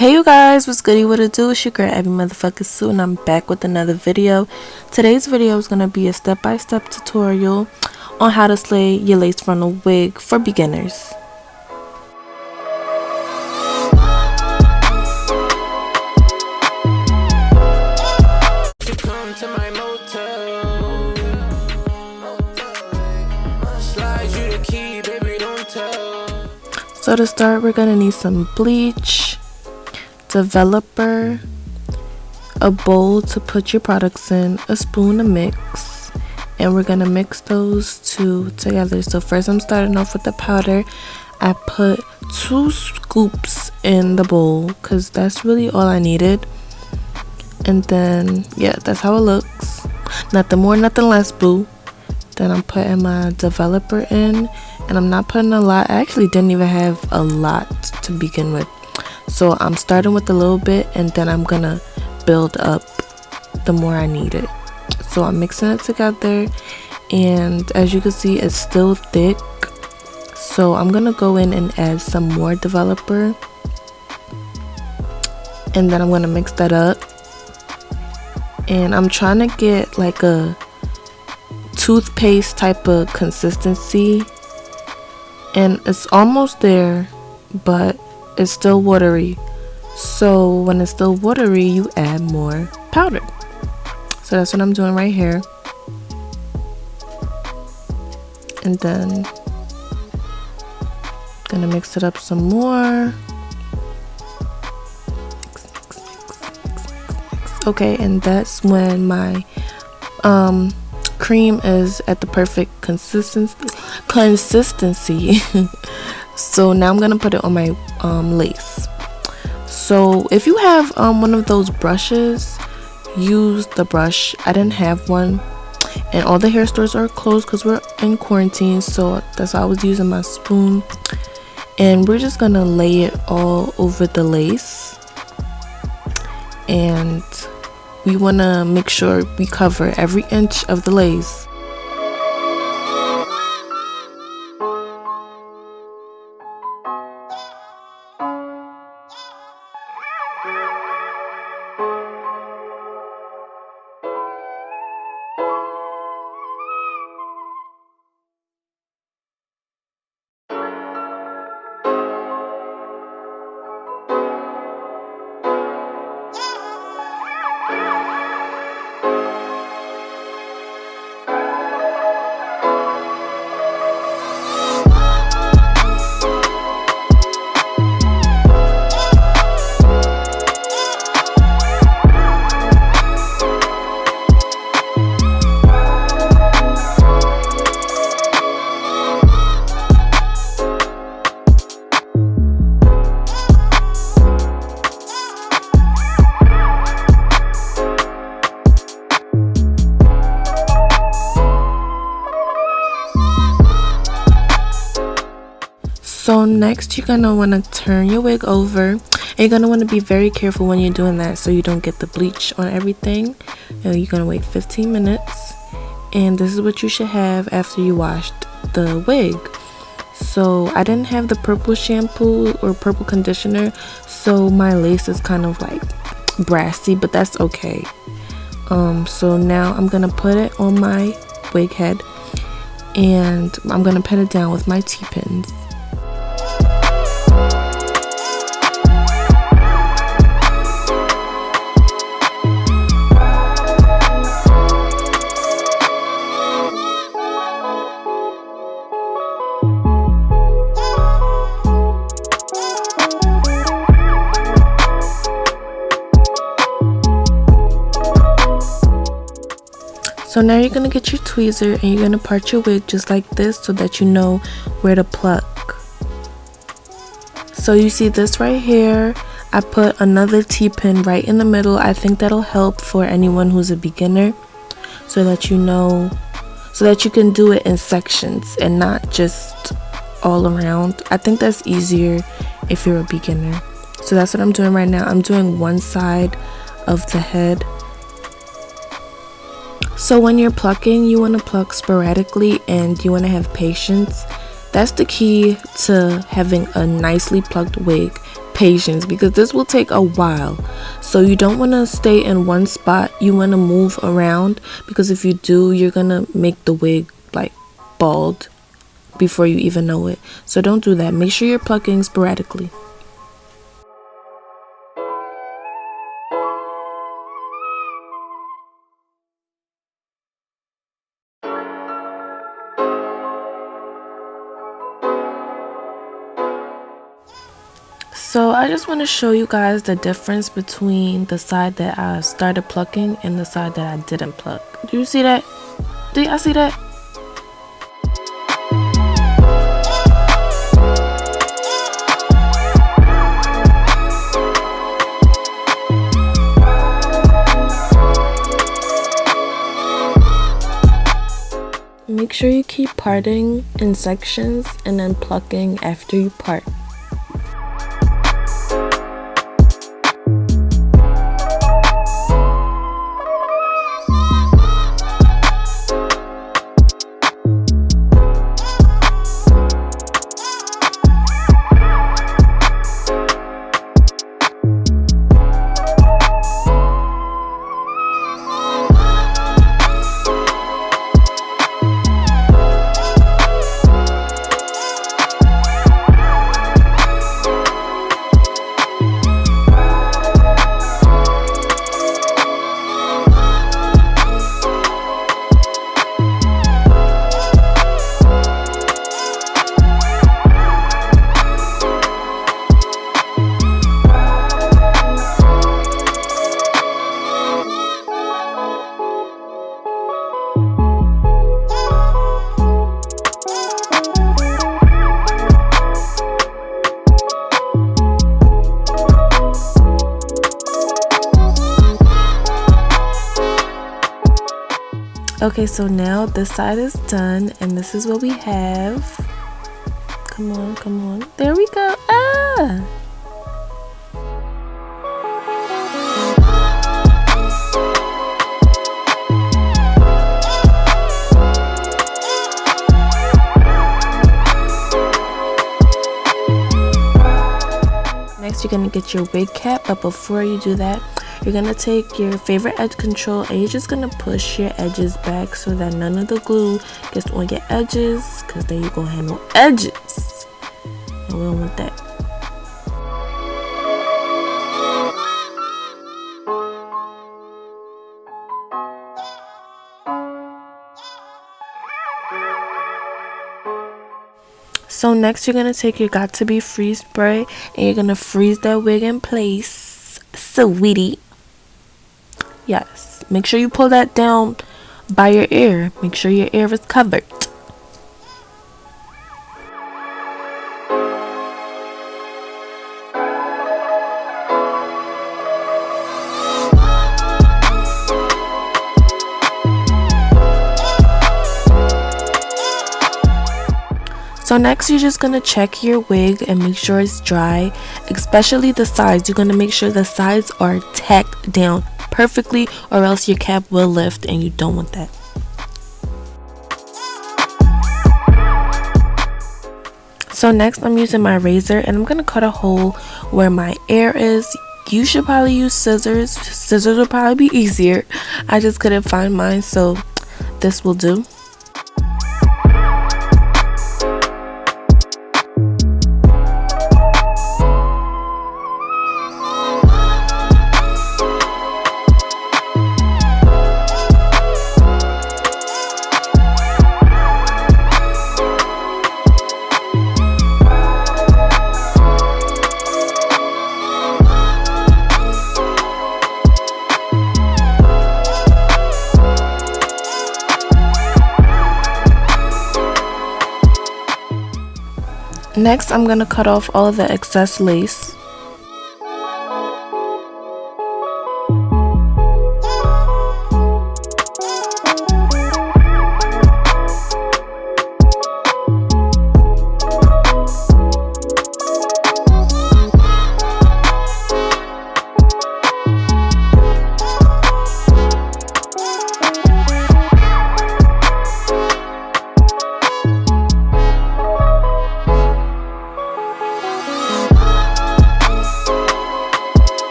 Hey you guys, what's goody, what it do? It's your girl Abi-Sue and I'm back with another video. Today's video is going to be a step-by-step tutorial on how to slay your lace frontal wig for beginners. So to start, we're going to need some bleach, developer, a bowl to put your products in, a spoon to mix, and we're gonna mix those two together. So first I'm starting off with the powder. I put 2 scoops in the bowl because that's really all I needed, and then yeah, that's how it looks. Nothing more, nothing less, boo. Then I'm putting my developer in, and I'm not putting a lot. I actually didn't even have a lot to begin with. So I'm starting with a little bit and then I'm gonna build up the more I need it. So I'm mixing it together, and as you can see, it's still thick. So I'm gonna go in and add some more developer, and then I'm gonna mix that up. And I'm trying to get like a toothpaste type of consistency, and it's almost there, but it's still watery. So when it's still watery, you add more powder. So that's what I'm doing right here. And then gonna mix it up some more. Okay, and that's when my cream is at the perfect consistency. So now I'm gonna put it on my lace. So if you have one of those brushes, use the brush. I didn't have one, and all the hair stores are closed because we're in quarantine, so that's why I was using my spoon. And we're just gonna lay it all over the lace, and we want to make sure we cover every inch of the lace. So next, you're gonna want to turn your wig over, and you're gonna want to be very careful when you're doing that so you don't get the bleach on everything. And you're gonna wait 15 minutes, and this is what you should have after you washed the wig. So I didn't have the purple shampoo or purple conditioner, so my lace is kind of like brassy, but that's okay. So now I'm gonna put it on my wig head, and I'm gonna pin it down with my T-pins. So now you're going to get your tweezer, and you're going to part your wig just like this so that you know where to pluck. So you see this right here, I put another T-pin right in the middle. I think that'll help for anyone who's a beginner, so that you know, so that you can do it in sections and not just all around. I think that's easier if you're a beginner. So that's what I'm doing right now. I'm doing one side of the head. So when you're plucking, you want to pluck sporadically and you want to have patience. That's the key to having a nicely plucked wig. patience because this will take a while. So you don't want to stay in one spot. You want to move around, because if you do, you're gonna make the wig like bald before you even know it. So don't do that. Make sure you're plucking sporadically. So I just want to show you guys the difference between the side that I started plucking and the side that I didn't pluck. Do you see that? Do y'all see that? Make sure you keep parting in sections and then plucking after you part. Okay, so now this side is done, and this is what we have. Come on, come on. There we go. Ah! Next, you're gonna get your wig cap, but before you do that, you're gonna take your favorite edge control and you're just gonna push your edges back so that none of the glue gets on your edges, because then you're gonna have no edges, and we don't want that. So next, you're gonna take your Got To Be Freeze spray and you're gonna freeze that wig in place, sweetie. Yes, make sure you pull that down by your ear. Make sure your ear is covered. So next, you're just gonna check your wig and make sure it's dry, especially the sides. You're gonna make sure the sides are tacked down perfectly, or else your cap will lift and you don't want that. So next, I'm using my razor and I'm gonna cut a hole where my ear is. You should probably use scissors. Scissors will probably be easier. I just couldn't find mine, so this will do. Next, I'm gonna cut off all of the excess lace.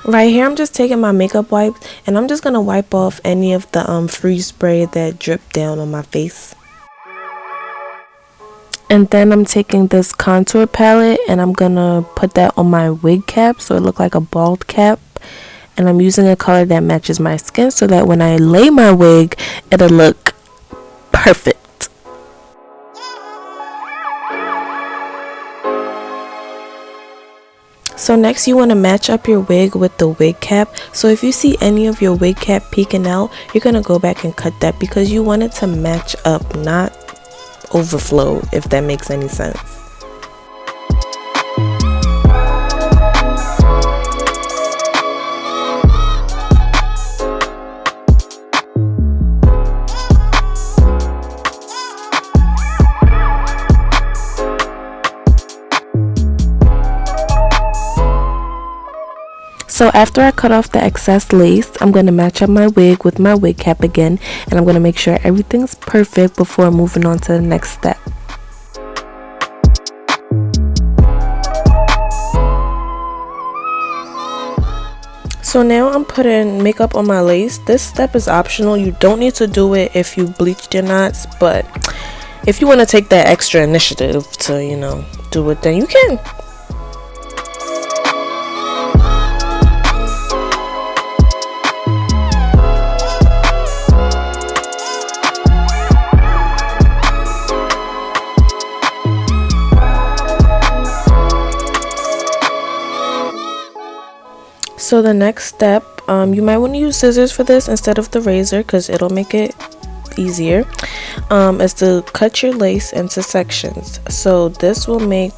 Right here I'm just taking my makeup wipes and I'm just gonna wipe off any of the freeze spray that dripped down on my face. And then I'm taking this contour palette and I'm gonna put that on my wig cap so it look like a bald cap. And I'm using a color that matches my skin so that when I lay my wig, it'll look perfect. So next you want to match up your wig with the wig cap. So if you see any of your wig cap peeking out, you're going to go back and cut that because you want it to match up, not overflow, if that makes any sense. So after I cut off the excess lace, I'm going to match up my wig with my wig cap again, and I'm going to make sure everything's perfect before moving on to the next step. So now I'm putting makeup on my lace. This step is optional. You don't need to do it if you bleached your knots, but if you want to take that extra initiative to, you know, do it, then you can. So the next step, you might want to use scissors for this instead of the razor because it'll make it easier, is to cut your lace into sections. So this will make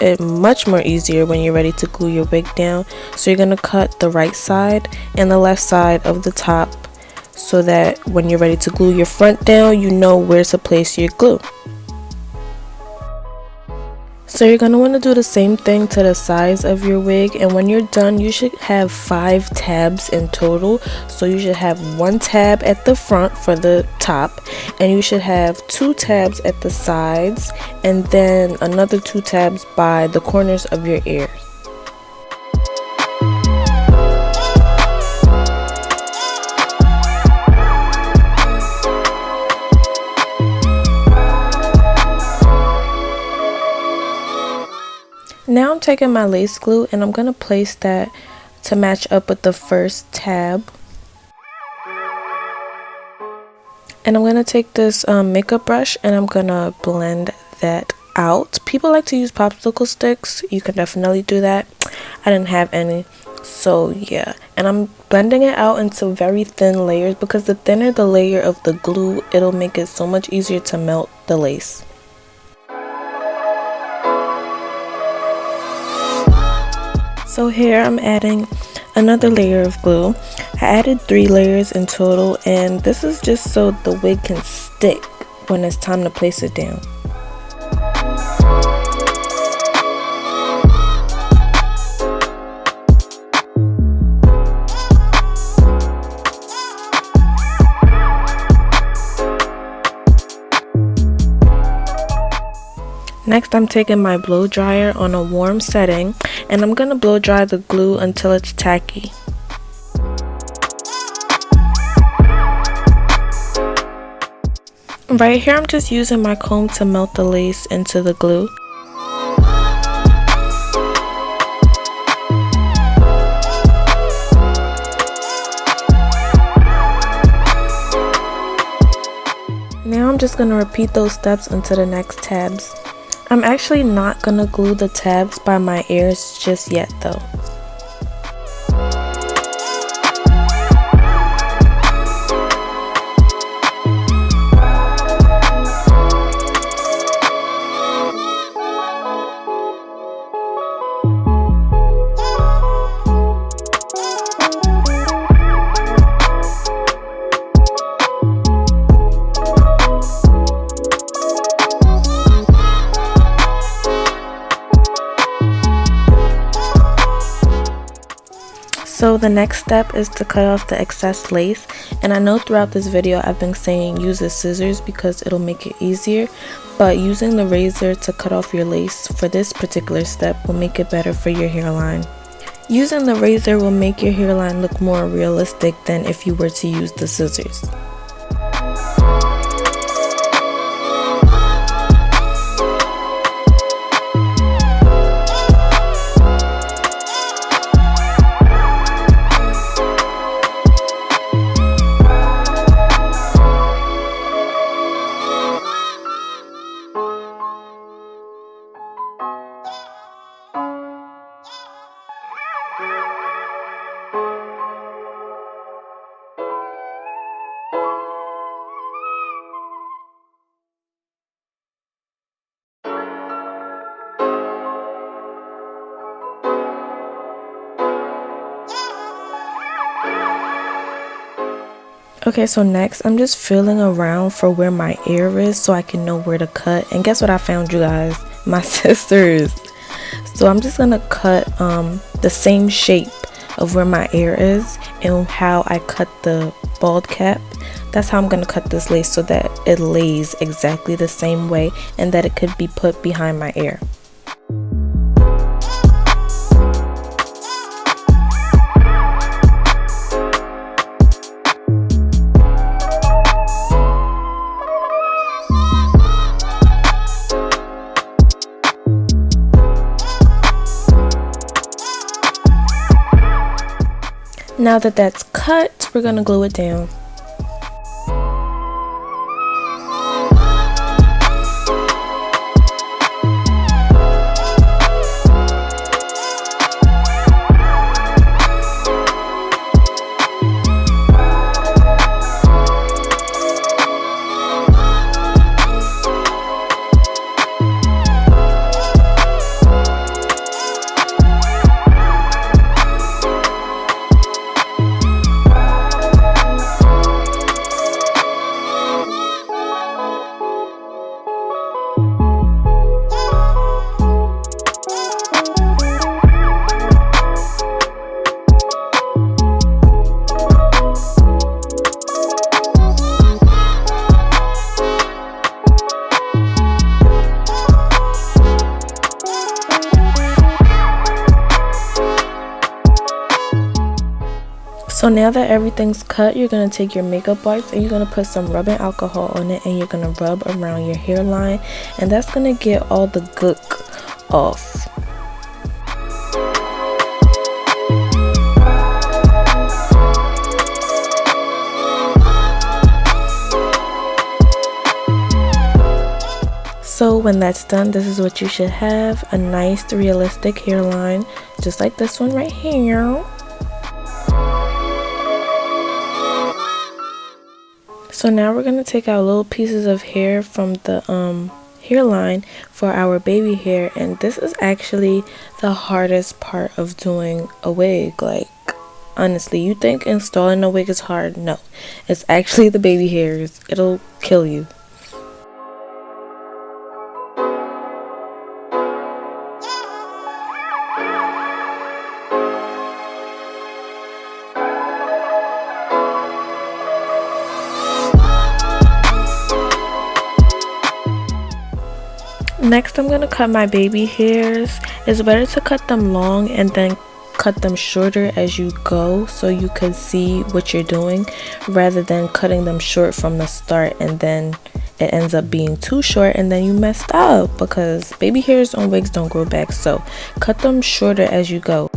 it much more easier when you're ready to glue your wig down. So you're going to cut the right side and the left side of the top so that when you're ready to glue your front down, you know where to place your glue. So you're going to want to do the same thing to the sides of your wig, and when you're done you should have 5 tabs in total. So you should have 1 tab at the front for the top, and you should have 2 tabs at the sides, and then another 2 tabs by the corners of your ears. Now I'm taking my lace glue and I'm going to place that to match up with the first tab. And I'm going to take this makeup brush and I'm going to blend that out. People like to use popsicle sticks. You can definitely do that. I didn't have any. So yeah. And I'm blending it out into very thin layers because the thinner the layer of the glue, it'll make it so much easier to melt the lace. So here I'm adding another layer of glue. I added 3 layers in total, and this is just so the wig can stick when it's time to place it down. Next, I'm taking my blow dryer on a warm setting and I'm going to blow dry the glue until it's tacky. Right here, I'm just using my comb to melt the lace into the glue. Now I'm just going to repeat those steps into the next tabs. I'm actually not going to glue the tabs by my ears just yet though. So the next step is to cut off the excess lace, and I know throughout this video I've been saying use the scissors because it'll make it easier, but using the razor to cut off your lace for this particular step will make it better for your hairline. Using the razor will make your hairline look more realistic than if you were to use the scissors. Okay, so next I'm just feeling around for where my ear is so I can know where to cut. And guess what I found, you guys? My scissors. So I'm just gonna cut the same shape of where my ear is and how I cut the bald cap. That's how I'm gonna cut this lace so that it lays exactly the same way and that it could be put behind my ear. Now that that's cut, we're gonna glue it down. So now that everything's cut, you're going to take your makeup wipes and you're going to put some rubbing alcohol on it and you're going to rub around your hairline, and that's going to get all the gook off. So when that's done, this is what you should have: a nice realistic hairline just like this one right here. So now we're going to take out little pieces of hair from the hairline for our baby hair, and this is actually the hardest part of doing a wig. Like, honestly, you think installing a wig is hard? No, it's actually the baby hairs. It'll kill you. Next, I'm going to cut my baby hairs. It's better to cut them long and then cut them shorter as you go so you can see what you're doing, rather than cutting them short from the start and then it ends up being too short and then you messed up, because baby hairs on wigs don't grow back. So cut them shorter as you go.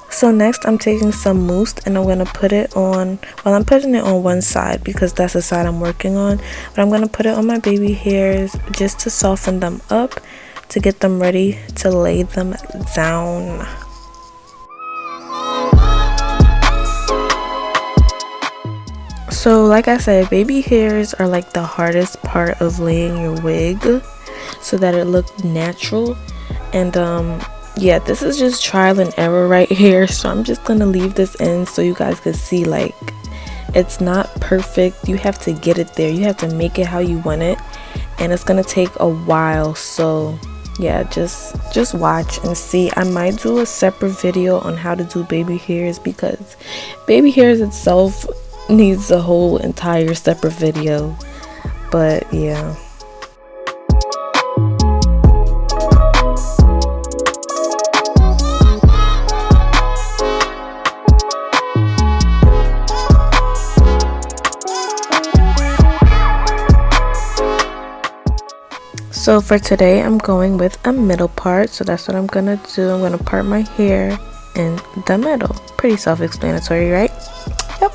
So next I'm taking some mousse and I'm going to put it on, well, I'm putting it on one side because that's the side I'm working on, but I'm going to put it on my baby hairs just to soften them up, to get them ready to lay them down. So like I said, baby hairs are like the hardest part of laying your wig so that it looks natural. And yeah, this is just trial and error right here, so I'm just gonna leave this in so you guys can see, like, it's not perfect. You have to get it there, you have to make it how you want it, and it's gonna take a while. So yeah, just watch and see. I might do a separate video on how to do baby hairs, because baby hairs itself needs a whole entire separate video. But yeah. So for today, I'm going with a middle part. So that's what I'm gonna do. I'm gonna part my hair in the middle. Pretty self-explanatory, right? Yep.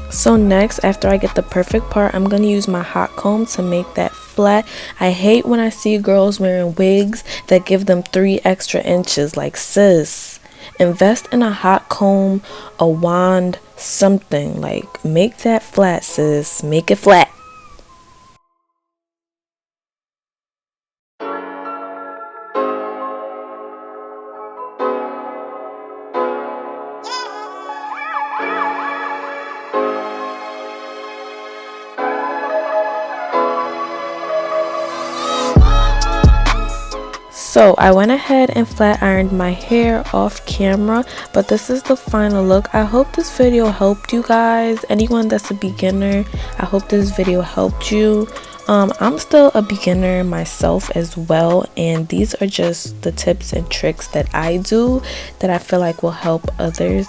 So next, after I get the perfect part, I'm going to use my hot comb to make that flat. I hate when I see girls wearing wigs that give them 3 extra inches. Like, sis, invest in a hot comb, a wand, something. Like, make that flat, sis. Make it flat. So I went ahead and flat ironed my hair off camera, but this is the final look. I hope this video helped you guys. Anyone that's a beginner, I hope this video helped you. I'm still a beginner myself as well, and these are just the tips and tricks that I do that I feel like will help others.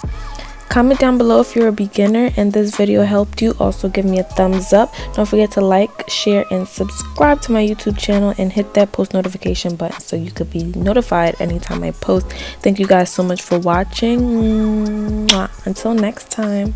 Comment down below if you're a beginner and this video helped you. Also give me a thumbs up. Don't forget to like, share, and subscribe to my YouTube channel and hit that post notification button so you could be notified anytime I post. Thank you guys so much for watching. Until next time.